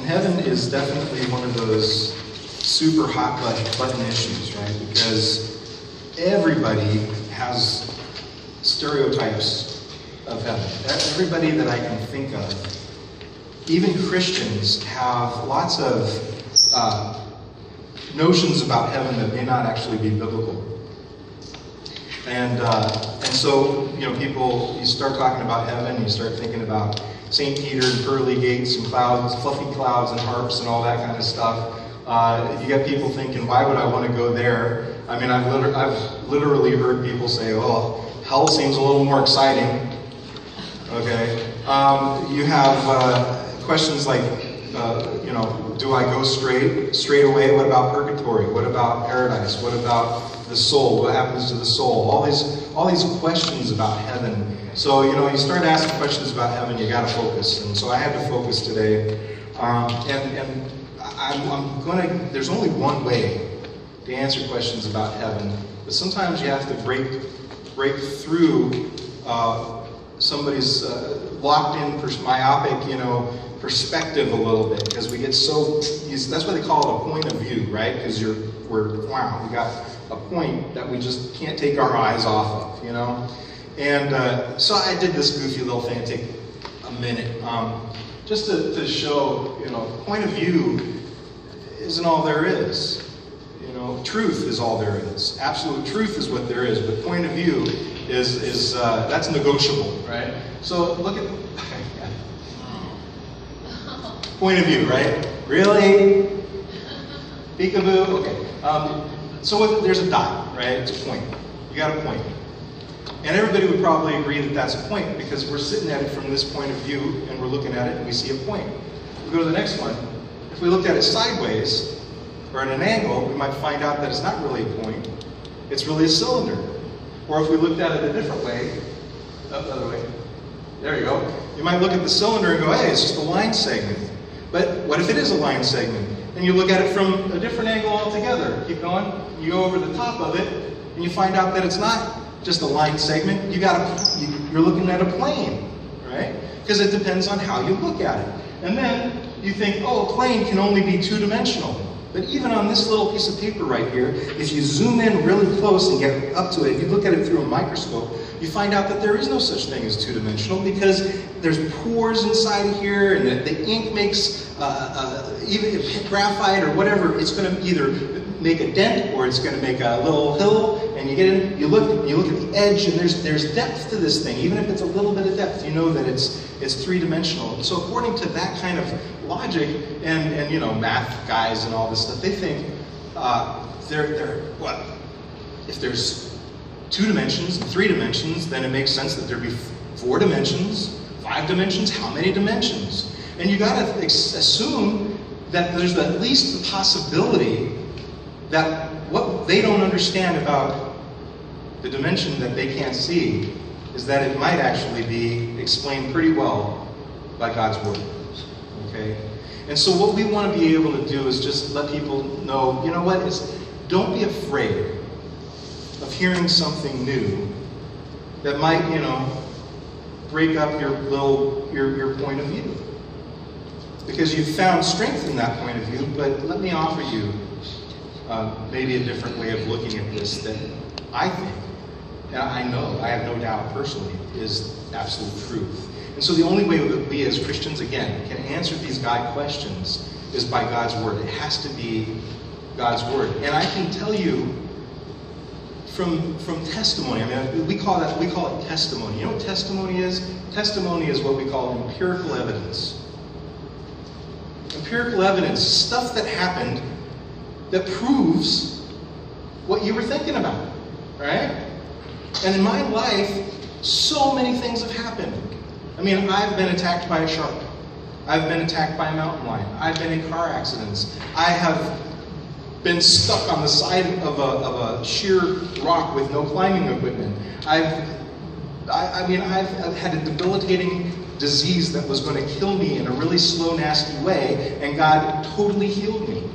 And heaven is definitely one of those super hot button issues, right? Because everybody has stereotypes of heaven. Everybody that I can think of, even Christians, have lots of notions about heaven that may not actually be biblical. And so, people, you start talking about heaven, you start thinking about St. Peter and pearly gates and clouds, fluffy clouds and harps and all that kind of stuff. You get people thinking, why would I want to go there? I mean, I've literally heard people say, oh, hell seems a little more exciting. Okay. You have questions like, do I go straight away? What about purgatory? What about paradise? What about the soul? What happens to the soul? All these questions about heaven. So, you start asking questions about heaven, you got to focus. And so I had to focus today. There's only one way to answer questions about heaven, but sometimes you have to break through somebody's locked in myopic, perspective a little bit, because we get that's why they call it a point of view, right? Because we got a point that we just can't take our eyes off of, And so I did this goofy little thing. It'd take a minute, just to show, point of view isn't all there is. Truth is all there is. Absolute truth is what there is, but point of view is that's negotiable, right? So look at point of view, right? Really? Peekaboo? Okay. So there's a dot, right? It's a point. You got a point. And everybody would probably agree that that's a point because we're sitting at it from this point of view and we're looking at it and we see a point. We go to the next one. If we looked at it sideways or at an angle, we might find out that it's not really a point. It's really a cylinder. Or if we looked at it a different way, the other way, there you go. You might look at the cylinder and go, hey, it's just a line segment. But what if it is a line segment? And you look at it from a different angle altogether. Keep going. You go over the top of it, and you find out that it's not just a line segment. You're looking at a plane, right? Because it depends on how you look at it. And then you think, oh, a plane can only be two-dimensional. But even on this little piece of paper right here, if you zoom in really close and get up to it, if you look at it through a microscope, you find out that there is no such thing as two-dimensional because there's pores inside of here, and the ink makes, even graphite or whatever, it's going to either make a dent or it's going to make a little hill, and you get in, you look at the edge, and there's depth to this thing. Even if it's a little bit of depth, you know that it's three-dimensional. And so according to that kind of logic, and math guys and all this stuff, they think if there's 2 dimensions and 3 dimensions, then it makes sense that there'd be 4 dimensions, 5 dimensions, how many dimensions? And you gotta assume that there's at least the possibility that what they don't understand about the dimension that they can't see is that it might actually be explained pretty well by God's Word, okay? And so what we want to be able to do is just let people know, you know what, don't be afraid of hearing something new that might, break up your point of view. Because you've found strength in that point of view, but let me offer you maybe a different way of looking at this that I think, and I know, I have no doubt personally, is absolute truth. And so the only way that we as Christians, again, can answer these God questions is by God's Word. It has to be God's Word. And I can tell you from testimony, I mean, we call it testimony. You know what testimony is? Testimony is what we call empirical evidence. Empirical evidence, stuff that happened that proves what you were thinking about, right? And in my life, so many things have happened. I mean, I've been attacked by a shark. I've been attacked by a mountain lion. I've been in car accidents. I have been stuck on the side of a sheer rock with no climbing equipment. I've had a debilitating disease that was going to kill me in a really slow, nasty way, and God totally healed me.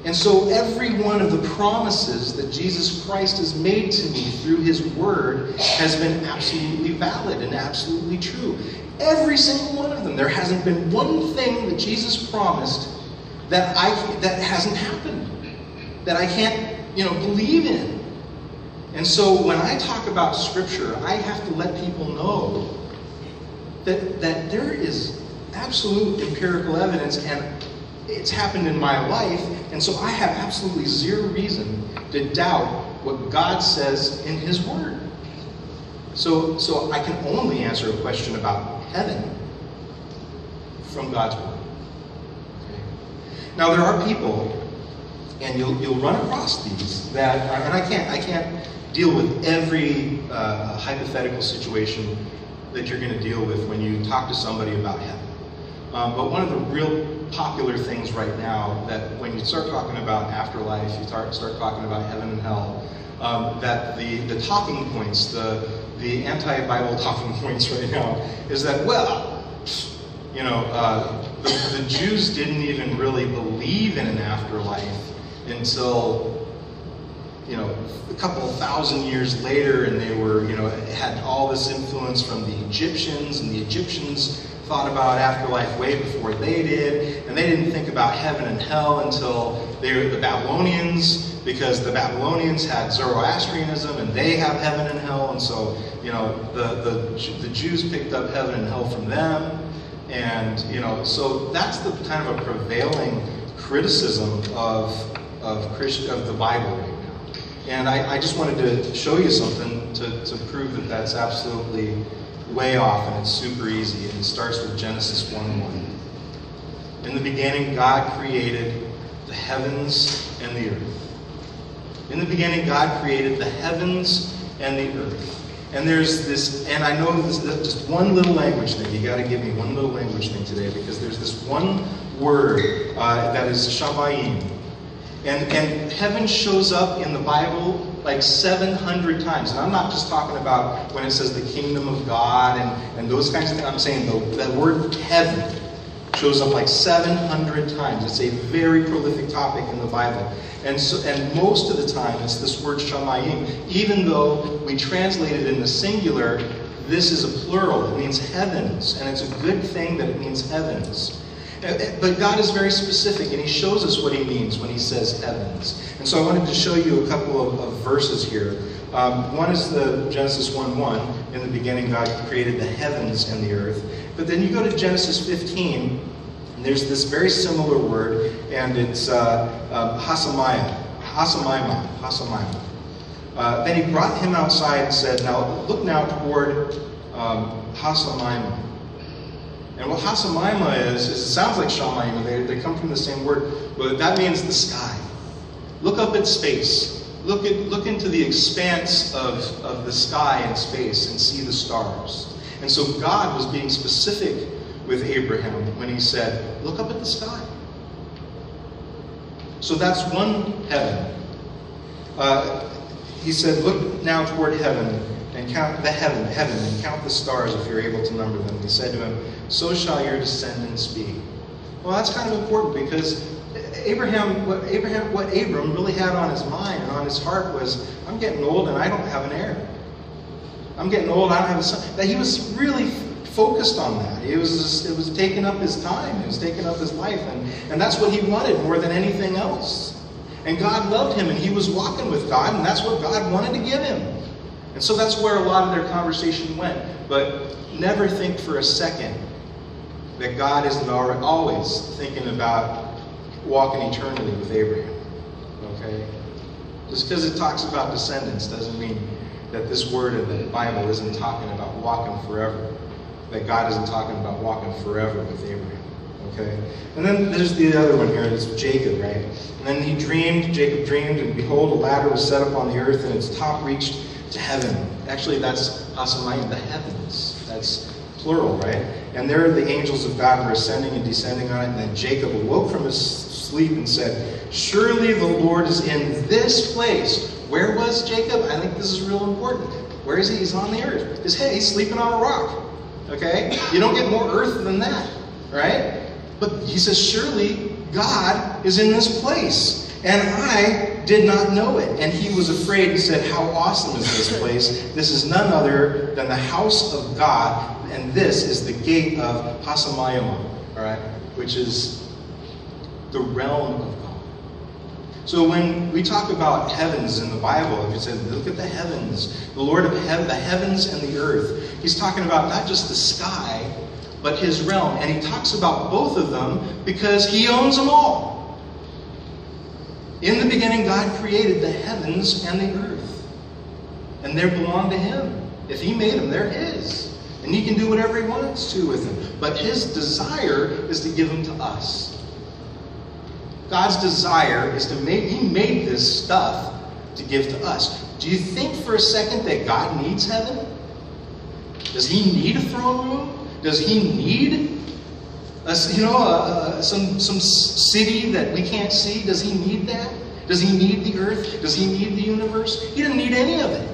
And so every one of the promises that Jesus Christ has made to me through his word has been absolutely valid and absolutely true. Every single one of them. There hasn't been one thing that Jesus promised that hasn't happened, that I can't, believe in. And so when I talk about Scripture, I have to let people know that there is absolute empirical evidence, and it's happened in my life, and so I have absolutely zero reason to doubt what God says in his word. So I can only answer a question about heaven from God's word. Okay? Now there are people, and you'll run across these that are, and I can't deal with every hypothetical situation that you're going to deal with when you talk to somebody about heaven. But one of the real popular things right now, that when you start talking about afterlife, you start talking about heaven and hell, that the talking points, the anti-Bible talking points right now, is that, the Jews didn't even really believe in an afterlife until, a couple of thousand years later, and they were, had all this influence from the Egyptians, and the Egyptians thought about afterlife way before they did, and they didn't think about heaven and hell until they were the Babylonians, because the Babylonians had Zoroastrianism, and they have heaven and hell, and so, the Jews picked up heaven and hell from them, and, so that's the kind of a prevailing criticism of the Bible right now. And I just wanted to show you something to prove that that's absolutely way off, and it's super easy. And it starts with Genesis 1:1. In the beginning, God created the heavens and the earth. In the beginning, God created the heavens and the earth. And there's this, and I know this is just one little language thing. You got to give me one little language thing today, because there's this one word that is shamayim. And heaven shows up in the Bible like 700 times. And I'm not just talking about when it says the kingdom of God and those kinds of things. I'm saying that word heaven shows up like 700 times. It's a very prolific topic in the Bible. And most of the time it's this word shamayim. Even though we translate it in the singular, this is a plural. It means heavens. And it's a good thing that it means heavens. But God is very specific, and he shows us what he means when he says heavens. And so I wanted to show you a couple of verses here. One is the Genesis 1:1. In the beginning, God created the heavens and the earth. But then you go to Genesis 15, and there's this very similar word, and it's hasamayim. Then he brought him outside and said, "Now look now toward hasamayim." And what hasamayim is, it sounds like shamayim. They come from the same word, but that means the sky. Look up at space. Look into the expanse of the sky and space and see the stars. And so God was being specific with Abraham when he said, look up at the sky. So that's one heaven. He said, look now toward heaven and count the heaven, and count the stars if you're able to number them. He said to him, so shall your descendants be. Well, that's kind of important, because what Abram really had on his mind and on his heart was, I'm getting old and I don't have an heir. I'm getting old, I don't have a son. That he was really focused on that. It was taking up his time. It was taking up his life, and that's what he wanted more than anything else. And God loved him, and he was walking with God, and that's what God wanted to give him. And so that's where a lot of their conversation went. But never think for a second that God isn't always thinking about walking eternally with Abraham. Okay? Just because it talks about descendants doesn't mean that this word in the Bible isn't talking about walking forever. That God isn't talking about walking forever with Abraham. Okay? And then there's the other one here. It's Jacob, right? And then Jacob dreamed, and behold, a ladder was set up on the earth, and its top reached to heaven. Actually, that's hasamayim, the heavens. That's plural, right? And there the angels of God were ascending and descending on it. And then Jacob awoke from his sleep and said, surely the Lord is in this place. Where was Jacob? I think this is real important. Where is he? He's on the earth. He's sleeping on a rock. Okay? You don't get more earth than that, right? But he says, surely God is in this place. And I did not know it. And he was afraid and said, how awesome is this place? This is none other than the house of God, and this is the gate of Hasamayama, all right, which is the realm of God. So when we talk about heavens in the Bible, if you say, look at the heavens, the Lord of the heavens and the earth, he's talking about not just the sky, but his realm. And he talks about both of them because he owns them all. In the beginning, God created the heavens and the earth. And they belong to him. If he made them, they're his. And he can do whatever he wants to with them. But his desire is to give them to us. God's desire is to he made this stuff to give to us. Do you think for a second that God needs heaven? Does he need a throne room? Does he need some city that we can't see? Does he need that? Does he need the earth? Does he need the universe? He didn't need any of it.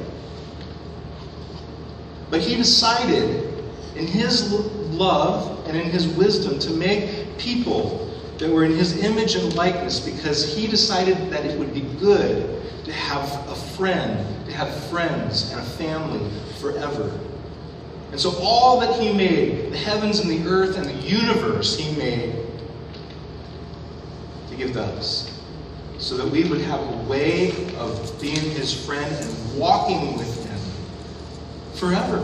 But he decided in his love and in his wisdom to make people that were in his image and likeness, because he decided that it would be good to have a friend, to have friends and a family forever. And so all that he made, the heavens and the earth and the universe, he made to give to us, so that we would have a way of being his friend and walking with him forever.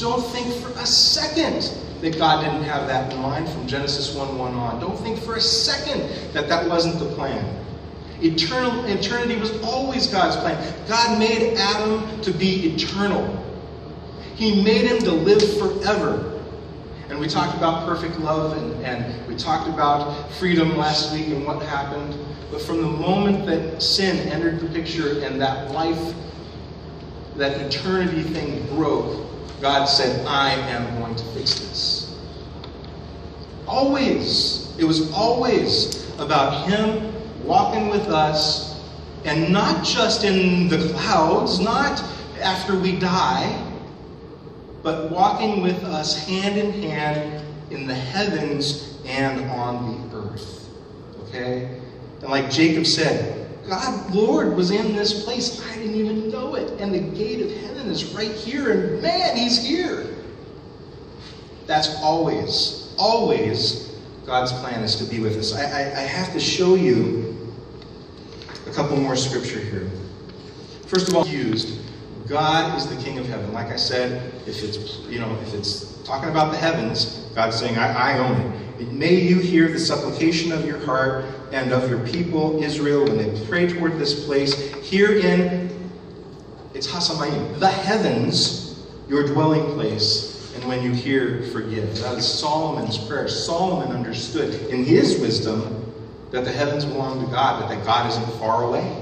Don't think for a second that God didn't have that in mind from Genesis 1:1 on. Don't think for a second that that wasn't the plan. Eternity was always God's plan. God made Adam to be eternal. He made him to live forever. And we talked about perfect love and we talked about freedom last week and what happened. But from the moment that sin entered the picture and that life, that eternity thing broke, God said, I am going to fix this. Always. It was always about him walking with us, and not just in the clouds, not after we die, but walking with us hand in hand in the heavens and on the earth. Okay? And like Jacob said, God, Lord, was in this place. I didn't even know it. And the gate of heaven is right here. And man, he's here. That's always, always God's plan is to be with us. I have to show you a couple more scripture here. First of all, God is the King of heaven. Like I said, if it's talking about the heavens, God's saying, I own it. May you hear the supplication of your heart and of your people, Israel, when they pray toward this place. Herein, it's Hasamayim, the heavens, your dwelling place, and when you hear, forgive. That is Solomon's prayer. Solomon understood in his wisdom that the heavens belong to God, but that God isn't far away.